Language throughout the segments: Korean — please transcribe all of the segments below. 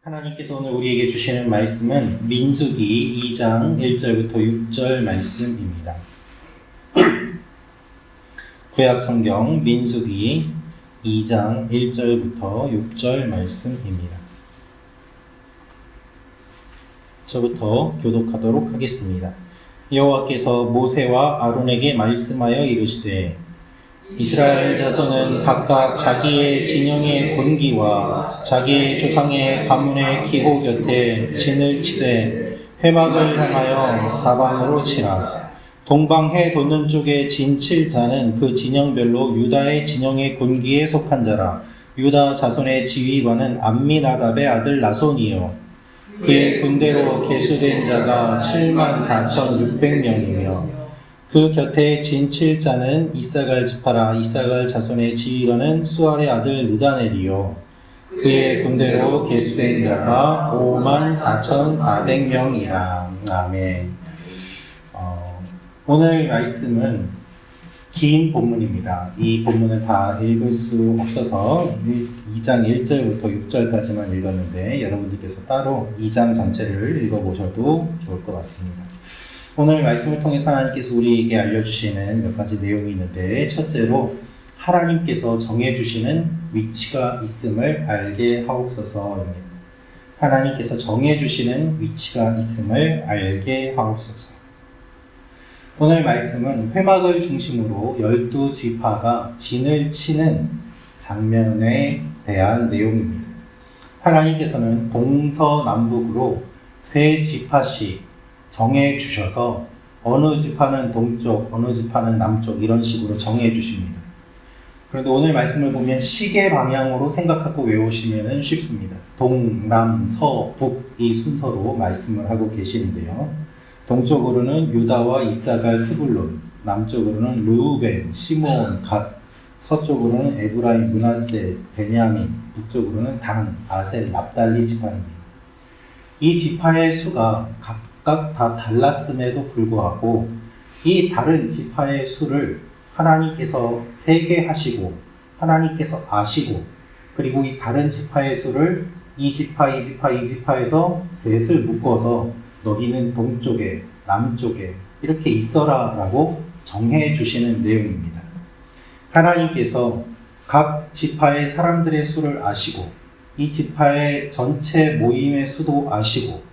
하나님께서 오늘 우리에게 주시는 말씀은 민수기 2장 1절부터 6절 말씀입니다. 구약성경 민수기 2장 1절부터 6절 말씀입니다. 저부터 교독하도록 하겠습니다. 여호와께서 모세와 아론에게 말씀하여 이르시되 이스라엘 자손은 각각 자기의 진영의 군기와 자기의 조상의 가문의 기호 곁에 진을 치되 회막을 향하여 사방으로 치라. 동방해 돋는 쪽에 진 칠 자는 그 진영별로 유다의 진영의 군기에 속한 자라. 유다 자손의 지휘관은 암미나답의 아들 나손이요 그의 군대로 계수된 자가 74,600명이며 그 곁에 진 칠 자는 이사갈 지파라. 이사갈 자손의 지휘관은 수알의 아들 느다넬이요 그의 군대로 계수된 자가 54,400명이라. 아멘. 오늘 말씀은 긴 본문입니다. 이 본문을 다 읽을 수 없어서 2장 1절부터 6절까지만 읽었는데 여러분들께서 따로 2장 전체를 읽어보셔도 좋을 것 같습니다. 오늘 말씀을 통해서 하나님께서 우리에게 알려주시는 몇 가지 내용이 있는데, 첫째로 하나님께서 정해주시는 위치가 있음을 알게 하옵소서입니다. 하나님께서 정해주시는 위치가 있음을 알게 하옵소서. 오늘 말씀은 회막을 중심으로 12지파가 진을 치는 장면에 대한 내용입니다. 하나님께서는 동서남북으로 3지파씩 정해 주셔서 어느 지파는 동쪽, 어느 지파는 남쪽 이런 식으로 정해 주십니다. 그런데 오늘 말씀을 보면 시계 방향으로 생각하고 외우시면 쉽습니다. 동, 남, 서, 북 이 순서로 말씀을 하고 계시는데요. 동쪽으로는 유다와 이사갈, 스불론, 남쪽으로는 르우벤, 시므온, 갓, 서쪽으로는 에브라임, 므낫세, 베냐민, 북쪽으로는 단, 아셀, 납달리 지파입니다. 이 지파의 수가 각각 다 달랐음에도 불구하고 이 다른 지파의 수를 하나님께서 세게 하시고 하나님께서 아시고, 그리고 이 다른 지파의 수를 이 지파, 이 지파, 이 지파에서 셋을 묶어서 너희는 동쪽에 남쪽에 이렇게 있어라 라고 정해 주시는 내용입니다. 하나님께서 각 지파의 사람들의 수를 아시고 이 지파의 전체 모임의 수도 아시고,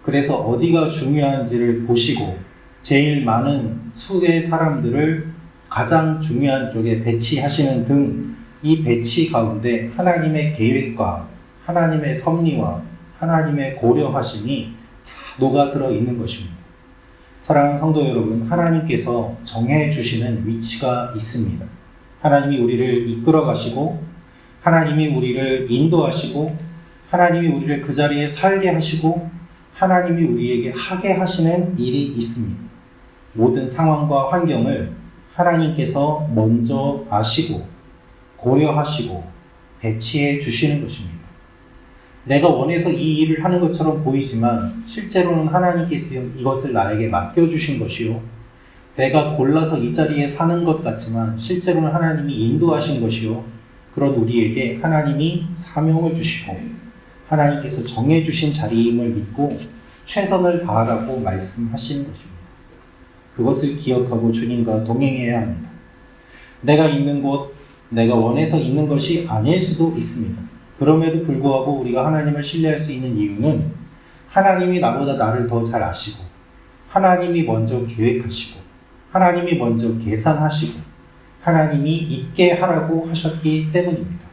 그래서 어디가 중요한지를 보시고 제일 많은 수의 사람들을 가장 중요한 쪽에 배치하시는 등 이 배치 가운데 하나님의 계획과 하나님의 섭리와 하나님의 고려하심이 다 녹아들어 있는 것입니다. 사랑하는 성도 여러분, 하나님께서 정해 주시는 위치가 있습니다. 하나님이 우리를 이끌어 가시고 하나님이 우리를 인도하시고 하나님이 우리를 그 자리에 살게 하시고 하나님이 우리에게 하게 하시는 일이 있습니다. 모든 상황과 환경을 하나님께서 먼저 아시고 고려하시고 배치해 주시는 것입니다. 내가 원해서 이 일을 하는 것처럼 보이지만 실제로는 하나님께서 이것을 나에게 맡겨주신 것이요, 내가 골라서 이 자리에 사는 것 같지만 실제로는 하나님이 인도하신 것이요, 그런 우리에게 하나님이 사명을 주시고 하나님께서 정해주신 자리임을 믿고 최선을 다하라고 말씀하시는 것입니다. 그것을 기억하고 주님과 동행해야 합니다. 내가 있는 곳, 내가 원해서 있는 것이 아닐 수도 있습니다. 그럼에도 불구하고 우리가 하나님을 신뢰할 수 있는 이유는 하나님이 나보다 나를 더 잘 아시고 하나님이 먼저 계획하시고 하나님이 먼저 계산하시고 하나님이 있게 하라고 하셨기 때문입니다.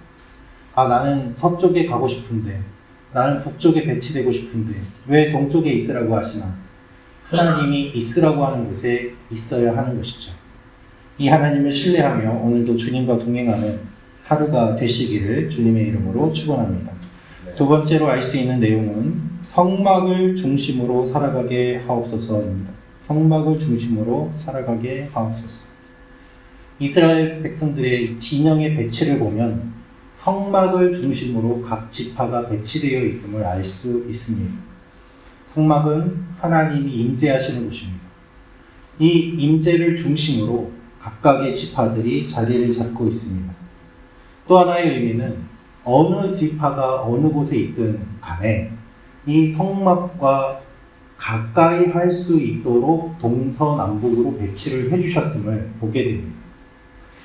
나는 서쪽에 가고 싶은데, 나는 북쪽에 배치되고 싶은데 왜 동쪽에 있으라고 하시나? 하나님이 있으라고 하는 곳에 있어야 하는 것이죠. 이 하나님을 신뢰하며 오늘도 주님과 동행하는 하루가 되시기를 주님의 이름으로 축원합니다. 두 번째로 알 수 있는 내용은 성막을 중심으로 살아가게 하옵소서입니다. 성막을 중심으로 살아가게 하옵소서. 이스라엘 백성들의 진영의 배치를 보면 성막을 중심으로 각 지파가 배치되어 있음을 알 수 있습니다. 성막은 하나님이 임재하시는 곳입니다. 이 임재를 중심으로 각각의 지파들이 자리를 잡고 있습니다. 또 하나의 의미는 어느 지파가 어느 곳에 있든 간에 이 성막과 가까이 할 수 있도록 동서남북으로 배치를 해주셨음을 보게 됩니다.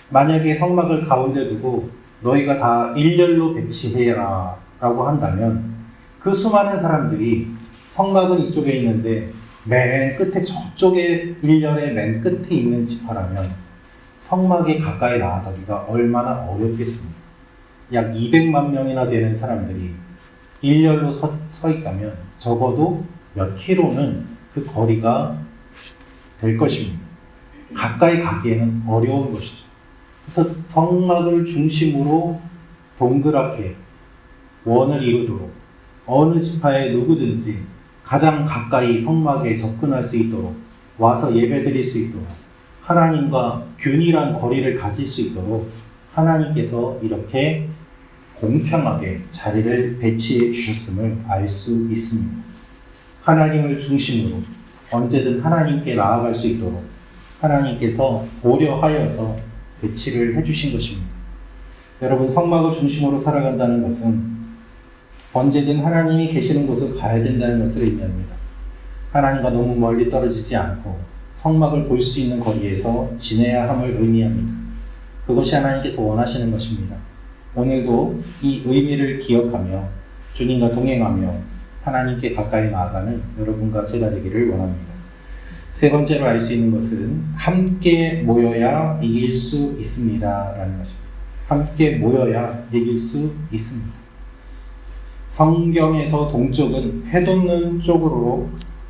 만약에 성막을 가운데 두고 너희가 다 일렬로 배치해라 라고 한다면 그 수많은 사람들이 성막은 이쪽에 있는데 맨 끝에 저쪽에 일렬의 맨 끝에 있는 지파라면 성막에 가까이 나아가기가 얼마나 어렵겠습니까? 약 200만 명이나 되는 사람들이 일렬로 서 있다면 적어도 몇 킬로는 그 거리가 될 것입니다. 가까이 가기에는 어려운 것이죠. 그래서 성막을 중심으로 동그랗게 원을 이루도록 어느 지파의 누구든지 가장 가까이 성막에 접근할 수 있도록 와서 예배드릴 수 있도록 하나님과 균일한 거리를 가질 수 있도록 하나님께서 이렇게 공평하게 자리를 배치해 주셨음을 알 수 있습니다. 하나님을 중심으로 언제든 하나님께 나아갈 수 있도록 하나님께서 고려하여서 배치를 해주신 것입니다. 여러분, 성막을 중심으로 살아간다는 것은 언제든 하나님이 계시는 곳을 가야 된다는 것을 의미합니다. 하나님과 너무 멀리 떨어지지 않고 성막을 볼 수 있는 거리에서 지내야 함을 의미합니다. 그것이 하나님께서 원하시는 것입니다. 오늘도 이 의미를 기억하며 주님과 동행하며 하나님께 가까이 나아가는 여러분과 제가 되기를 원합니다. 세 번째로 알 수 있는 것은 함께 모여야 이길 수 있습니다 라는 것입니다. 함께 모여야 이길 수 있습니다. 성경에서 동쪽은 해돋는 쪽으로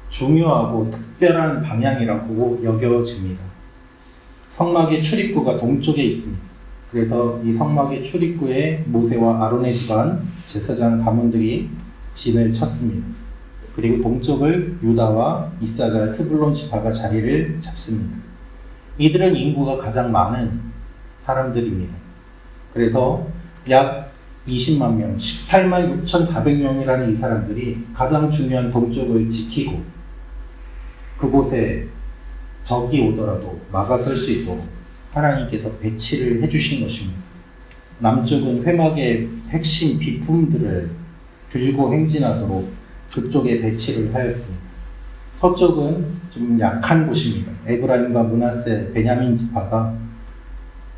중요하고 특별한 방향이라고 여겨집니다. 성막의 출입구가 동쪽에 있습니다. 그래서 이 성막의 출입구에 모세와 아론의 집안 제사장 가문들이 진을 쳤습니다. 그리고 동쪽을 유다와 이사갈, 스불론 지파가 자리를 잡습니다. 이들은 인구가 가장 많은 사람들입니다. 그래서 약 20만 명, 18만 6,400명이라는 이 사람들이 가장 중요한 동쪽을 지키고 그곳에 적이 오더라도 막아설 수 있도록 하나님께서 배치를 해주신 것입니다. 남쪽은 회막의 핵심 비품들을 들고 행진하도록 그쪽에 배치를 하였습니다. 서쪽은 좀 약한 곳입니다. 에브라임과 므낫세, 베냐민 지파가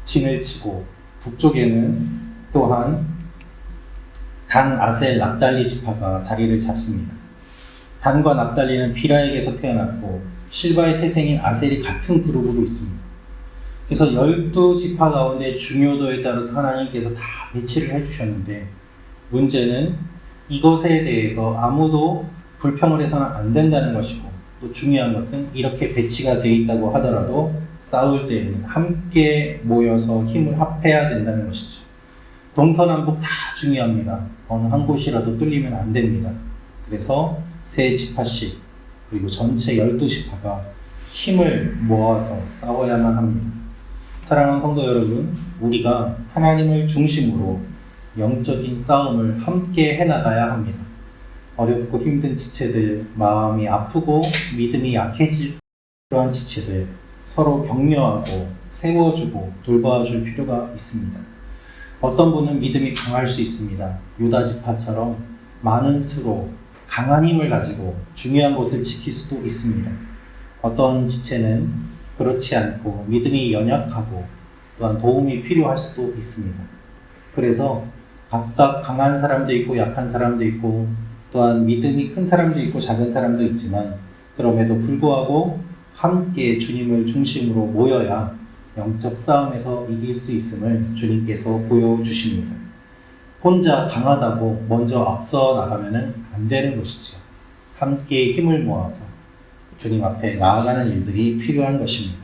진을 치고 북쪽에는 또한 단, 아셀, 납달리 지파가 자리를 잡습니다. 단과 납달리는 비라에게서 태어났고 실바의 태생인 아셀이 같은 그룹으로 있습니다. 그래서 12지파 가운데 중요도에 따라서 하나님께서 다 배치를 해주셨는데 문제는 이것에 대해서 아무도 불평을 해서는 안 된다는 것이고 또 중요한 것은 이렇게 배치가 되어 있다고 하더라도 싸울 때에는 함께 모여서 힘을 합해야 된다는 것이죠. 동서남북 다 중요합니다. 어느 한 곳이라도 뚫리면 안 됩니다. 그래서 세 지파씩 그리고 전체 12지파가 힘을 모아서 싸워야만 합니다. 사랑하는 성도 여러분, 우리가 하나님을 중심으로 영적인 싸움을 함께 해나가야 합니다. 어렵고 힘든 지체들, 마음이 아프고 믿음이 약해질 그러한 지체들 서로 격려하고 세워주고 돌봐줄 필요가 있습니다. 어떤 분은 믿음이 강할 수 있습니다. 유다 지파처럼 많은 수로 강한 힘을 가지고 중요한 곳을 지킬 수도 있습니다. 어떤 지체는 그렇지 않고 믿음이 연약하고 또한 도움이 필요할 수도 있습니다. 그래서 각각 강한 사람도 있고 약한 사람도 있고 또한 믿음이 큰 사람도 있고 작은 사람도 있지만 그럼에도 불구하고 함께 주님을 중심으로 모여야 영적 싸움에서 이길 수 있음을 주님께서 보여주십니다. 혼자 강하다고 먼저 앞서 나가면 안 되는 것이죠. 함께 힘을 모아서 주님 앞에 나아가는 일들이 필요한 것입니다.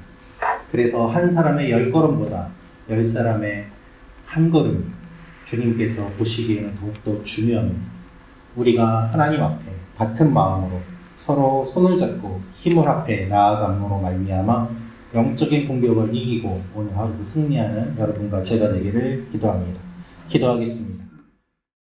그래서 한 사람의 10걸음보다 10사람의 한 걸음이 주님께서 보시기에는 더욱더 중요합니다. 우리가 하나님 앞에 같은 마음으로 서로 손을 잡고 힘을 합해 나아감으로 말미암아 영적인 공격을 이기고 오늘 하루도 승리하는 여러분과 제가 되기를 기도합니다. 기도하겠습니다.